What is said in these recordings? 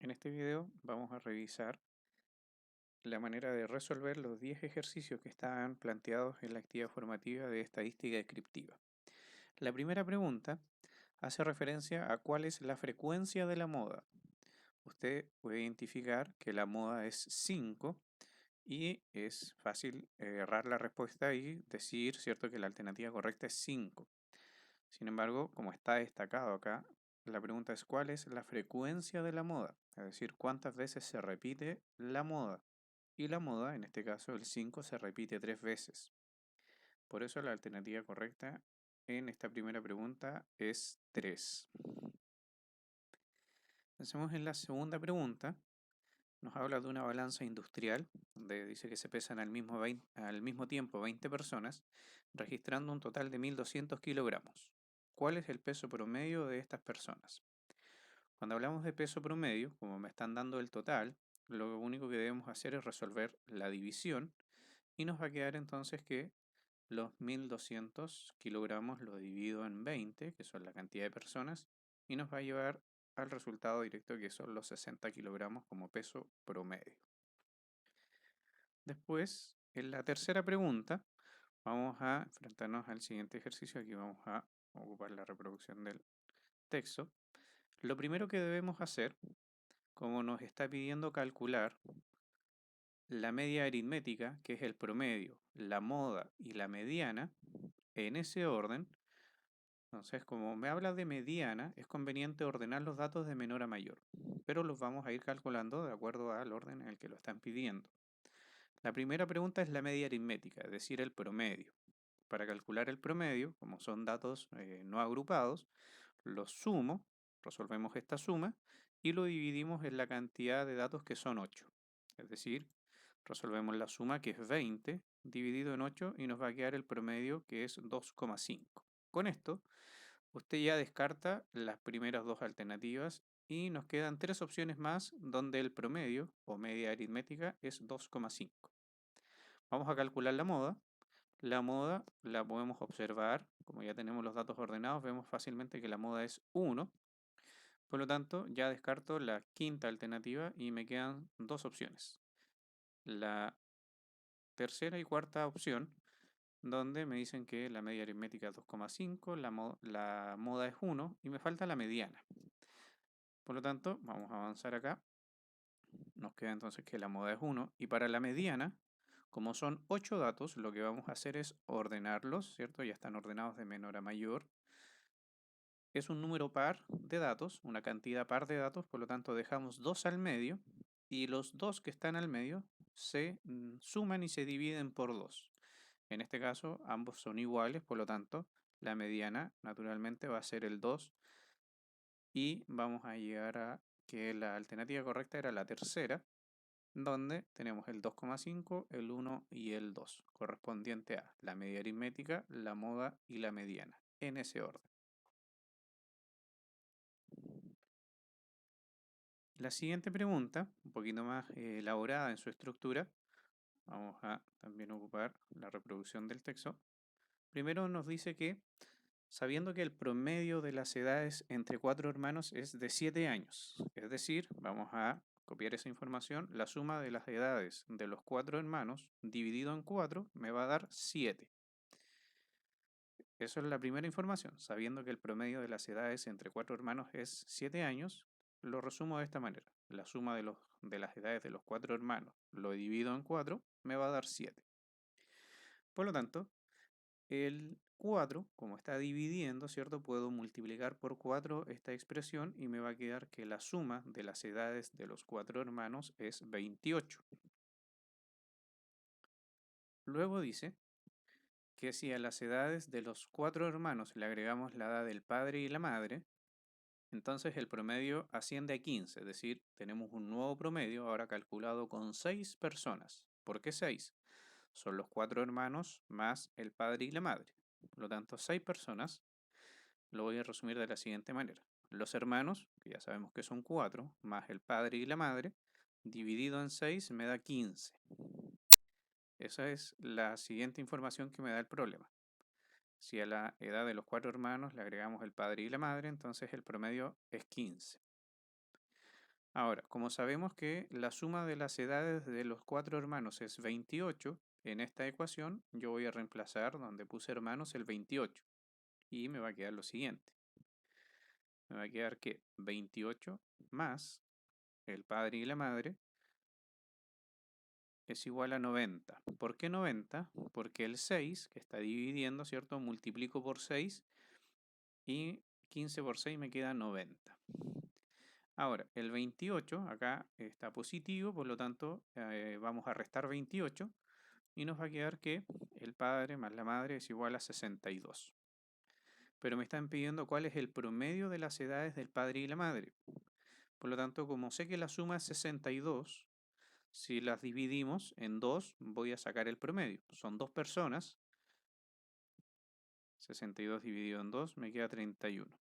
En este video vamos a revisar la manera de resolver los 10 ejercicios que están planteados en la actividad formativa de estadística descriptiva. La primera pregunta hace referencia a cuál es la frecuencia de la moda. Usted puede identificar que la moda es 5 y es fácil errar la respuesta y decir, ¿cierto?, que la alternativa correcta es 5. Sin embargo, como está destacado acá, la pregunta es ¿cuál es la frecuencia de la moda? Es decir, ¿cuántas veces se repite la moda? Y la moda, en este caso el 5, se repite 3 veces. Por eso la alternativa correcta en esta primera pregunta es 3. Pensemos en la segunda pregunta. Nos habla de una balanza industrial, donde dice que se pesan al mismo tiempo 20 personas, registrando un total de 1.200 kilogramos. ¿Cuál es el peso promedio de estas personas? Cuando hablamos de peso promedio, como me están dando el total, lo único que debemos hacer es resolver la división y nos va a quedar entonces que los 1.200 kilogramos lo divido en 20, que son la cantidad de personas, y nos va a llevar al resultado directo que son los 60 kilogramos como peso promedio. Después, en la tercera pregunta, vamos a enfrentarnos al siguiente ejercicio. Aquí vamos a ocupar la reproducción del texto. Lo primero que debemos hacer, como nos está pidiendo calcular la media aritmética, que es el promedio, la moda y la mediana, en ese orden. Entonces, como me habla de mediana, es conveniente ordenar los datos de menor a mayor, pero los vamos a ir calculando de acuerdo al orden en el que lo están pidiendo. La primera pregunta es la media aritmética, es decir, el promedio. Para calcular el promedio, como son datos no agrupados, los sumo, resolvemos esta suma y lo dividimos en la cantidad de datos que son 8. Es decir, resolvemos la suma que es 20 dividido en 8 y nos va a quedar el promedio que es 2,5. Con esto, usted ya descarta las primeras dos alternativas y nos quedan tres opciones más donde el promedio o media aritmética es 2,5. Vamos a calcular la moda. La moda la podemos observar, como ya tenemos los datos ordenados, vemos fácilmente que la moda es 1. Por lo tanto, ya descarto la quinta alternativa y me quedan dos opciones. La tercera y cuarta opción, donde me dicen que la media aritmética es 2,5, la moda es 1 y me falta la mediana. Por lo tanto, vamos a avanzar acá. Nos queda entonces que la moda es 1 y para la mediana, como son 8 datos, lo que vamos a hacer es ordenarlos, ¿cierto? Ya están ordenados de menor a mayor. Es un número par de datos, una cantidad par de datos, por lo tanto dejamos 2 al medio y los 2 que están al medio se suman y se dividen por 2. En este caso ambos son iguales, por lo tanto la mediana naturalmente va a ser el 2 y vamos a llegar a que la alternativa correcta era la tercera, donde tenemos el 2,5, el 1 y el 2, correspondiente a la media aritmética, la moda y la mediana, en ese orden. La siguiente pregunta, un poquito más elaborada en su estructura, vamos a también ocupar la reproducción del texto. Primero nos dice que, sabiendo que el promedio de las edades entre cuatro hermanos es de 7 años, es decir, vamos a copiar esa información, la suma de las edades de los cuatro hermanos dividido en 4 me va a dar 7. Eso es la primera información. Sabiendo que el promedio de las edades entre cuatro hermanos es 7 años, lo resumo de esta manera. La suma de las edades de los cuatro hermanos lo divido en 4, me va a dar 7. Por lo tanto, el 4, como está dividiendo, ¿cierto? Puedo multiplicar por 4 esta expresión y me va a quedar que la suma de las edades de los cuatro hermanos es 28. Luego dice que si a las edades de los cuatro hermanos le agregamos la edad del padre y la madre, entonces el promedio asciende a 15, es decir, tenemos un nuevo promedio ahora calculado con 6 personas. ¿Por qué 6? Son los cuatro hermanos más el padre y la madre. Por lo tanto, 6 personas lo voy a resumir de la siguiente manera. Los hermanos, que ya sabemos que son 4, más el padre y la madre, dividido en 6 me da 15. Esa es la siguiente información que me da el problema. Si a la edad de los cuatro hermanos le agregamos el padre y la madre, entonces el promedio es 15. Ahora, como sabemos que la suma de las edades de los 4 hermanos es 28, en esta ecuación yo voy a reemplazar donde puse hermanos el 28 y me va a quedar lo siguiente. Me va a quedar que 28 más el padre y la madre es igual a 90. ¿Por qué 90? Porque el 6, que está dividiendo, ¿cierto? Multiplico por 6 y 15 por 6 me queda 90. Ahora, el 28 acá está positivo, por lo tanto vamos a restar 28 y nos va a quedar que el padre más la madre es igual a 62. Pero me están pidiendo cuál es el promedio de las edades del padre y la madre. Por lo tanto, como sé que la suma es 62, si las dividimos en 2, voy a sacar el promedio. Son dos personas. 62 dividido en 2 me queda 31.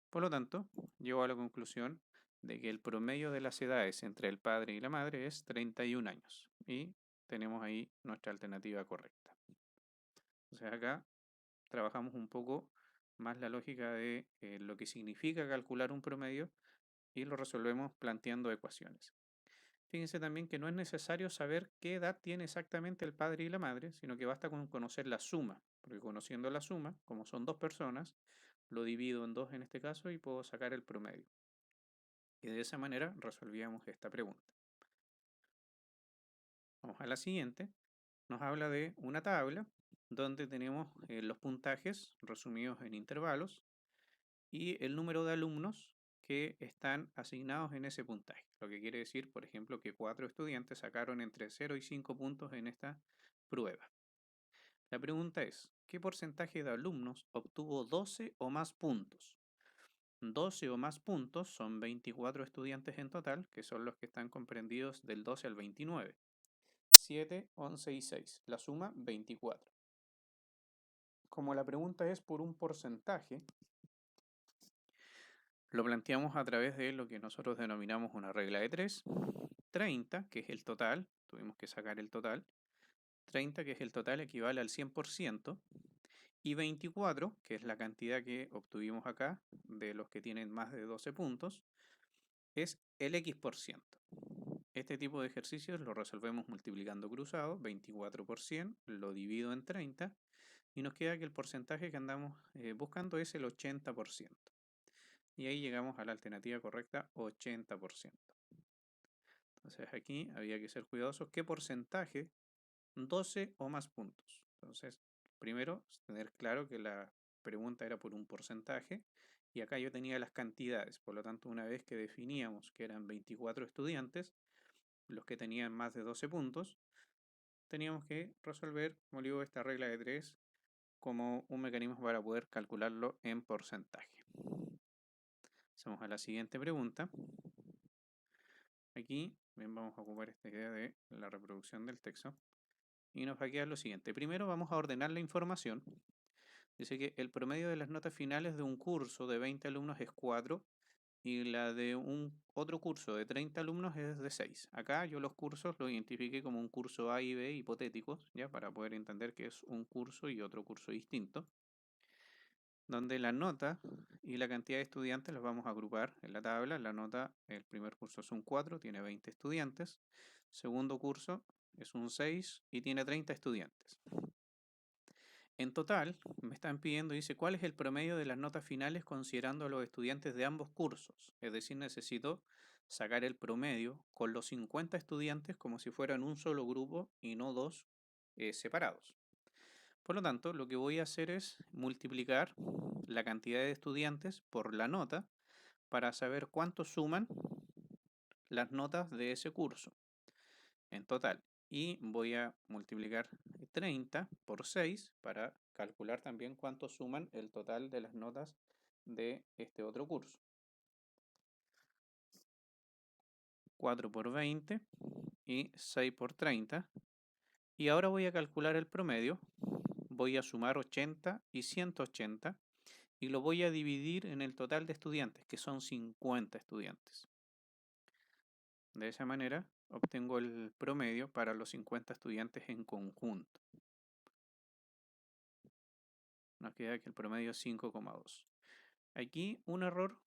Por lo tanto, llego a la conclusión de que el promedio de las edades entre el padre y la madre es 31 años. Y tenemos ahí nuestra alternativa correcta. Entonces acá trabajamos un poco más la lógica de lo que significa calcular un promedio y lo resolvemos planteando ecuaciones. Fíjense también que no es necesario saber qué edad tiene exactamente el padre y la madre, sino que basta con conocer la suma, porque conociendo la suma, como son dos personas, lo divido en dos en este caso y puedo sacar el promedio. Y de esa manera resolvíamos esta pregunta. Vamos a la siguiente. Nos habla de una tabla donde tenemos los puntajes resumidos en intervalos y el número de alumnos que están asignados en ese puntaje. Lo que quiere decir, por ejemplo, que 4 estudiantes sacaron entre 0 y 5 puntos en esta prueba. La pregunta es, ¿qué porcentaje de alumnos obtuvo 12 o más puntos? 12 o más puntos son 24 estudiantes en total, que son los que están comprendidos del 12 al 29. 7, 11 y 6. La suma, 24. Como la pregunta es por un porcentaje, lo planteamos a través de lo que nosotros denominamos una regla de 3. 30, que es el total, tuvimos que sacar el total. 30, que es el total, equivale al 100%. Y 24, que es la cantidad que obtuvimos acá de los que tienen más de 12 puntos, es el X%. Este tipo de ejercicios lo resolvemos multiplicando cruzado, 24 por 100, lo divido en 30 y nos queda que el porcentaje que andamos buscando es el 80%. Y ahí llegamos a la alternativa correcta, 80%. Entonces aquí había que ser cuidadosos. ¿Qué porcentaje? 12 o más puntos. Entonces, primero, tener claro que la pregunta era por un porcentaje y acá yo tenía las cantidades. Por lo tanto, una vez que definíamos que eran 24 estudiantes, los que tenían más de 12 puntos, teníamos que resolver, como digo, esta regla de 3 como un mecanismo para poder calcularlo en porcentaje. Pasamos a la siguiente pregunta. Aquí bien, vamos a ocupar esta idea de la reproducción del texto y nos va a quedar lo siguiente. Primero vamos a ordenar la información. Dice que el promedio de las notas finales de un curso de 20 alumnos es 4 y la de un otro curso de 30 alumnos es de 6. Acá yo los cursos los identifiqué como un curso A y B hipotéticos, ya para poder entender que es un curso y otro curso distinto, donde la nota y la cantidad de estudiantes los vamos a agrupar en la tabla. La nota, el primer curso es un 4, tiene 20 estudiantes. Segundo curso es un 6 y tiene 30 estudiantes. En total, me están pidiendo, dice, ¿cuál es el promedio de las notas finales considerando a los estudiantes de ambos cursos? Es decir, necesito sacar el promedio con los 50 estudiantes como si fueran un solo grupo y no dos separados. Por lo tanto, lo que voy a hacer es multiplicar la cantidad de estudiantes por la nota para saber cuánto suman las notas de ese curso en total. Y voy a multiplicar 30 por 6 para calcular también cuánto suman el total de las notas de este otro curso. 4 por 20 y 6 por 30. Y ahora voy a calcular el promedio. Voy a sumar 80 y 180 y lo voy a dividir en el total de estudiantes, que son 50 estudiantes. De esa manera obtengo el promedio para los 50 estudiantes en conjunto. Nos queda que el promedio es 5,2. Aquí un error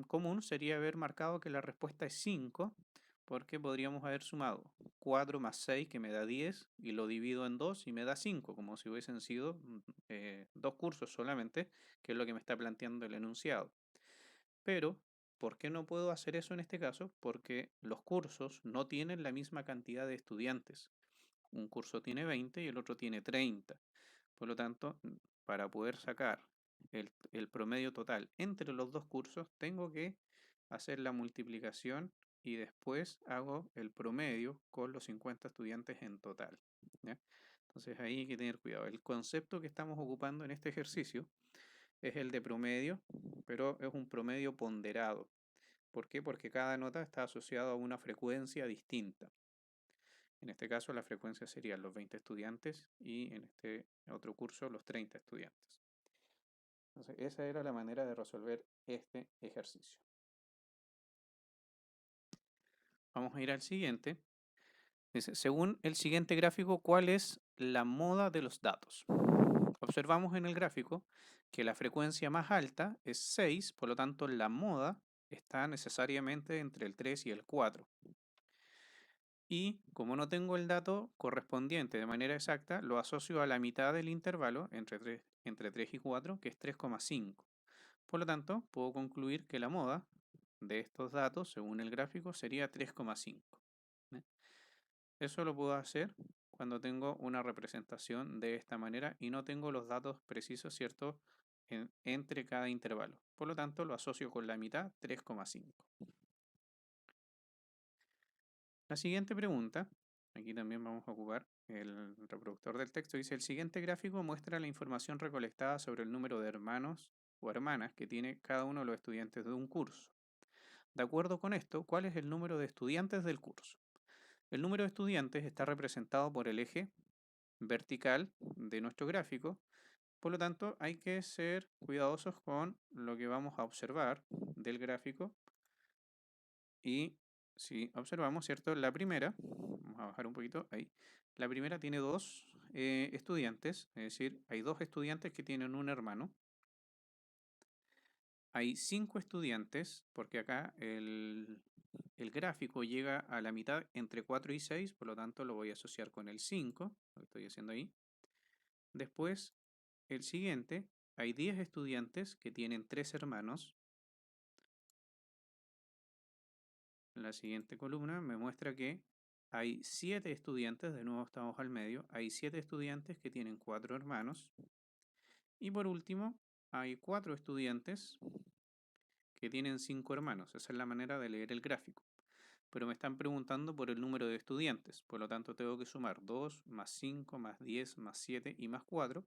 común sería haber marcado que la respuesta es 5, porque podríamos haber sumado 4 más 6, que me da 10, y lo divido en 2 y me da 5, como si hubiesen sido dos cursos solamente, que es lo que me está planteando el enunciado. Pero, ¿por qué no puedo hacer eso en este caso? Porque los cursos no tienen la misma cantidad de estudiantes. Un curso tiene 20 y el otro tiene 30. Por lo tanto, para poder sacar el promedio total entre los dos cursos, tengo que hacer la multiplicación y después hago el promedio con los 50 estudiantes en total. ¿Ya? Entonces ahí hay que tener cuidado. El concepto que estamos ocupando en este ejercicio es el de promedio, pero es un promedio ponderado. ¿Por qué? Porque cada nota está asociada a una frecuencia distinta. En este caso, la frecuencia serían los 20 estudiantes y en este otro curso los 30 estudiantes. Entonces, esa era la manera de resolver este ejercicio. Vamos a ir al siguiente. Dice, según el siguiente gráfico, ¿cuál es la moda de los datos? Observamos en el gráfico que la frecuencia más alta es 6, por lo tanto la moda está necesariamente entre el 3 y el 4. Y como no tengo el dato correspondiente de manera exacta, lo asocio a la mitad del intervalo entre 3 y 4, que es 3,5. Por lo tanto, puedo concluir que la moda de estos datos, según el gráfico, sería 3,5. ¿eh? Eso lo puedo hacer cuando tengo una representación de esta manera y no tengo los datos precisos, ¿cierto?, entre cada intervalo. Por lo tanto, lo asocio con la mitad, 3,5. La siguiente pregunta, aquí también vamos a ocupar el reproductor del texto, dice, el siguiente gráfico muestra la información recolectada sobre el número de hermanos o hermanas que tiene cada uno de los estudiantes de un curso. De acuerdo con esto, ¿cuál es el número de estudiantes del curso? El número de estudiantes está representado por el eje vertical de nuestro gráfico, por lo tanto hay que ser cuidadosos con lo que vamos a observar del gráfico. Y si observamos, ¿cierto? La primera, vamos a bajar un poquito ahí, la primera tiene dos estudiantes, es decir, hay dos estudiantes que tienen un hermano. Hay 5 estudiantes, porque acá el gráfico llega a la mitad entre 4 y 6, por lo tanto lo voy a asociar con el 5, lo que estoy haciendo ahí. Después, el siguiente, hay 10 estudiantes que tienen 3 hermanos. La siguiente columna me muestra que hay 7 estudiantes, de nuevo estamos al medio, hay 7 estudiantes que tienen 4 hermanos. Y por último, hay 4 estudiantes que tienen 5 hermanos. Esa es la manera de leer el gráfico. Pero me están preguntando por el número de estudiantes, por lo tanto tengo que sumar 2 más 5 más 10 más 7 y más 4,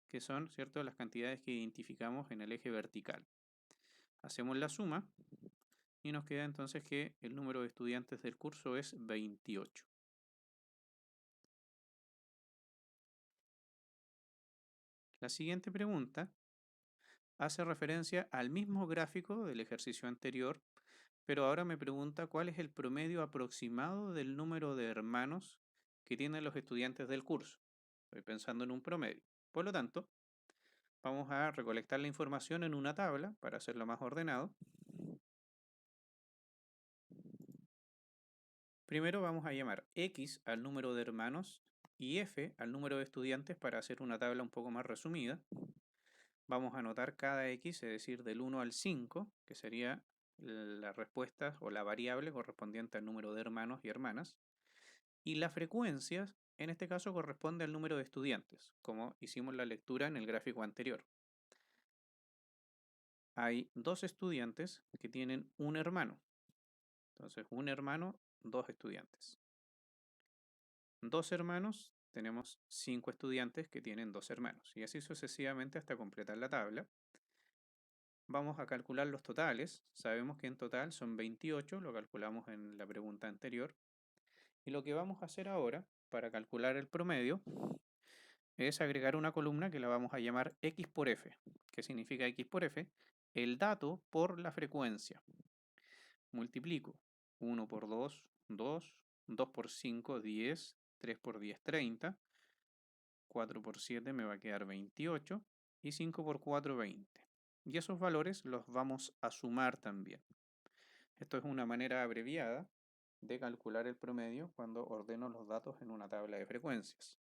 que son, ¿cierto?, las cantidades que identificamos en el eje vertical. Hacemos la suma y nos queda entonces que el número de estudiantes del curso es 28. La siguiente pregunta hace referencia al mismo gráfico del ejercicio anterior, pero ahora me pregunta cuál es el promedio aproximado del número de hermanos que tienen los estudiantes del curso. Estoy pensando en un promedio. Por lo tanto, vamos a recolectar la información en una tabla para hacerlo más ordenado. Primero vamos a llamar X al número de hermanos y F al número de estudiantes para hacer una tabla un poco más resumida. Vamos a anotar cada X, es decir, del 1 al 5, que sería la respuesta o la variable correspondiente al número de hermanos y hermanas. Y la frecuencia, en este caso, corresponde al número de estudiantes, como hicimos la lectura en el gráfico anterior. Hay 2 estudiantes que tienen un hermano. Entonces, un hermano, 2 estudiantes. 2 hermanos, tenemos 5 estudiantes que tienen 2 hermanos. Y así sucesivamente hasta completar la tabla. Vamos a calcular los totales. Sabemos que en total son 28, lo calculamos en la pregunta anterior. Y lo que vamos a hacer ahora, para calcular el promedio, es agregar una columna que la vamos a llamar X por F. ¿Qué significa X por F? El dato por la frecuencia. Multiplico 1 por 2, 2, 2 por 5, 10, 3 por 10, 30, 4 por 7 me va a quedar 28 y 5 por 4, 20. y esos valores los vamos a sumar también. Esto es una manera abreviada de calcular el promedio cuando ordeno los datos en una tabla de frecuencias.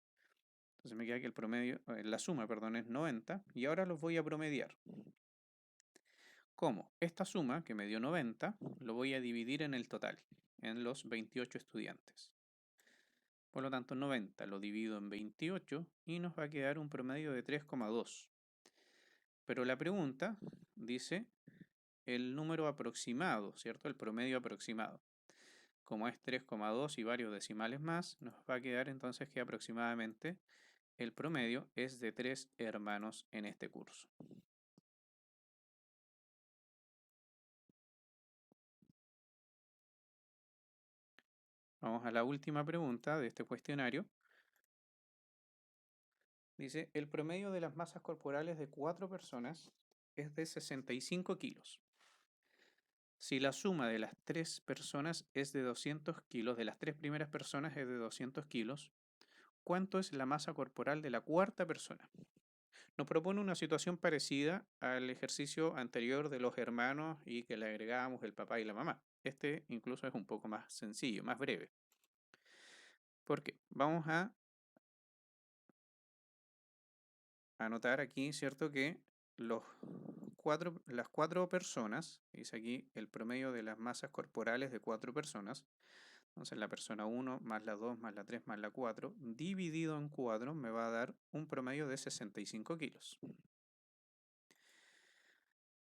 Entonces me queda que el promedio, la suma, perdón, es 90 y ahora los voy a promediar. ¿Cómo? Esta suma que me dio 90 lo voy a dividir en el total, en los 28 estudiantes. Por lo tanto, 90 lo divido en 28 y nos va a quedar un promedio de 3,2. Pero la pregunta dice el número aproximado, ¿cierto? El promedio aproximado. Como es 3,2 y varios decimales más, nos va a quedar entonces que aproximadamente el promedio es de 3 hermanos en este curso. Vamos a la última pregunta de este cuestionario. Dice, el promedio de las masas corporales de 4 personas es de 65 kilos. Si la suma de las 3 personas es de 200 kilos, de las 3 primeras personas es de 200 kilos, ¿cuánto es la masa corporal de la cuarta persona? Nos propone una situación parecida al ejercicio anterior de los hermanos y que le agregábamos el papá y la mamá. Este incluso es un poco más sencillo, más breve. Porque vamos a anotar aquí, ¿cierto? Que las 4 personas, dice aquí el promedio de las masas corporales de 4 personas, entonces la persona 1 más la 2 más la 3 más la 4, dividido en 4 me va a dar un promedio de 65 kilos.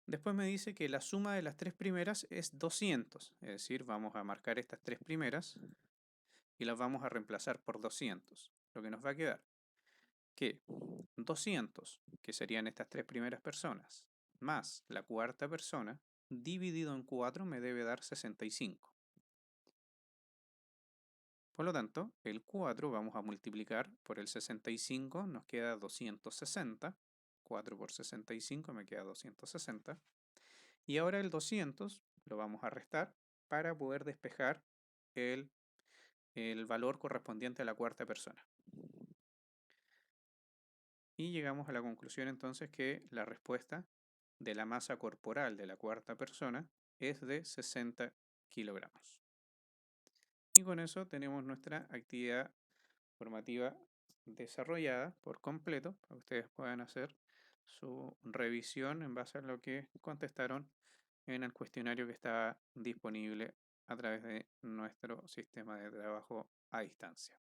Después me dice que la suma de las 3 primeras es 200, es decir, vamos a marcar estas 3 primeras y las vamos a reemplazar por 200. Lo que nos va a quedar que 200, que serían estas 3 primeras personas, más la cuarta persona, dividido en 4 me debe dar 65. Por lo tanto, el 4 vamos a multiplicar por el 65, nos queda 260. 4 por 65 me queda 260. Y ahora el 200 lo vamos a restar para poder despejar el, el valor correspondiente a la cuarta persona. Y llegamos a la conclusión entonces que la respuesta de la masa corporal de la cuarta persona es de 60 kilogramos. Y con eso tenemos nuestra actividad formativa desarrollada por completo para que ustedes puedan hacer su revisión en base a lo que contestaron en el cuestionario que está disponible a través de nuestro sistema de trabajo a distancia.